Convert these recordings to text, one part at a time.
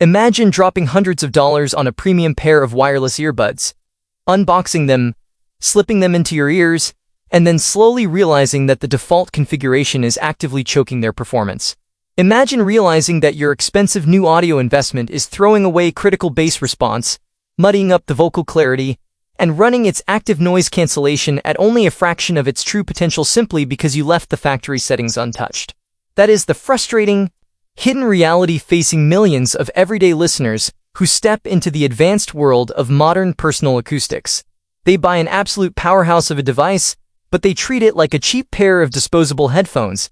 Imagine dropping hundreds of dollars on a premium pair of wireless earbuds, unboxing them, slipping them into your ears, and then slowly realizing that the default configuration is actively choking their performance. Imagine realizing that your expensive new audio investment is throwing away critical bass response, muddying up the vocal clarity, and running its active noise cancellation at only a fraction of its true potential simply because you left the factory settings untouched. That is the frustrating, hidden reality facing millions of everyday listeners who step into the advanced world of modern personal acoustics. They buy an absolute powerhouse of a device, but they treat it like a cheap pair of disposable headphones,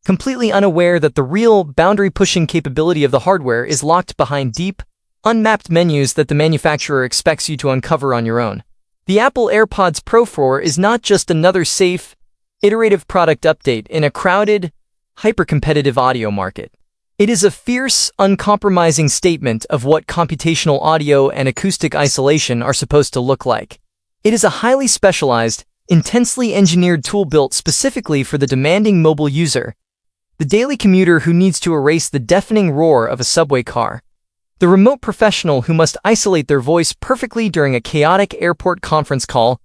completely unaware that the real boundary-pushing capability of the hardware is locked behind deep, unmapped menus that the manufacturer expects you to uncover on your own. The Apple AirPods Pro 4 is not just another safe, iterative product update in a crowded, hyper-competitive audio market. It is a fierce, uncompromising statement of what computational audio and acoustic isolation are supposed to look like. It is a highly specialized, intensely engineered tool built specifically for the demanding mobile user, the daily commuter who needs to erase the deafening roar of a subway car, the remote professional who must isolate their voice perfectly during a chaotic airport conference call,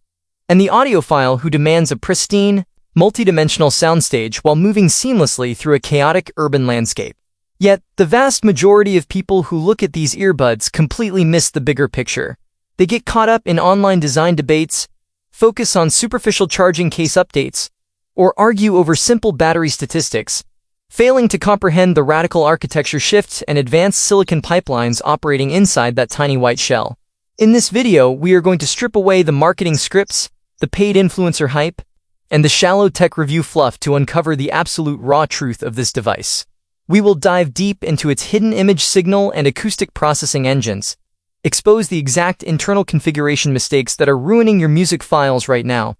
and the audiophile who demands a pristine, multidimensional soundstage while moving seamlessly through a chaotic urban landscape. Yet, the vast majority of people who look at these earbuds completely miss the bigger picture. They get caught up in online design debates, focus on superficial charging case updates, or argue over simple battery statistics, failing to comprehend the radical architecture shifts and advanced silicon pipelines operating inside that tiny white shell. In this video, we are going to strip away the marketing scripts, the paid influencer hype, and the shallow tech review fluff to uncover the absolute raw truth of this device. We will dive deep into its hidden image signal and acoustic processing engines, expose the exact internal configuration mistakes that are ruining your music files right now,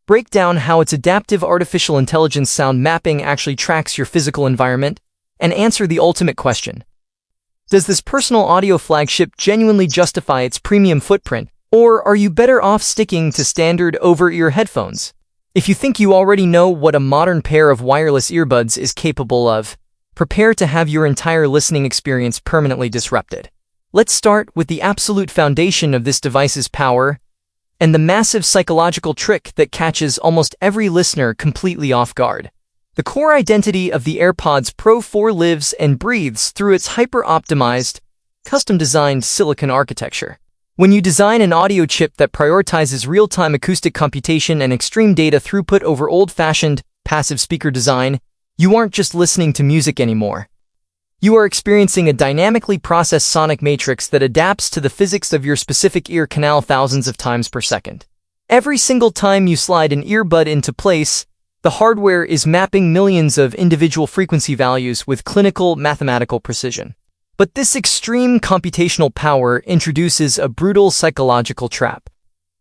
break down how its adaptive artificial intelligence sound mapping actually tracks your physical environment, and answer the ultimate question. Does this personal audio flagship genuinely justify its premium footprint, or are you better off sticking to standard over-ear headphones? If you think you already know what a modern pair of wireless earbuds is capable of, prepare to have your entire listening experience permanently disrupted. Let's start with the absolute foundation of this device's power, and the massive psychological trick that catches almost every listener completely off guard. The core identity of the AirPods Pro 4 lives and breathes through its hyper-optimized, custom-designed silicon architecture. When you design an audio chip that prioritizes real-time acoustic computation and extreme data throughput over old-fashioned, passive speaker design, you aren't just listening to music anymore. You are experiencing a dynamically processed sonic matrix that adapts to the physics of your specific ear canal thousands of times per second. Every single time you slide an earbud into place, the hardware is mapping millions of individual frequency values with clinical mathematical precision. But this extreme computational power introduces a brutal psychological trap.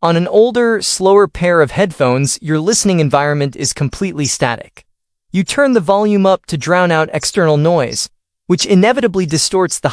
On an older, slower pair of headphones, your listening environment is completely static. You turn the volume up to drown out external noise, which inevitably distorts the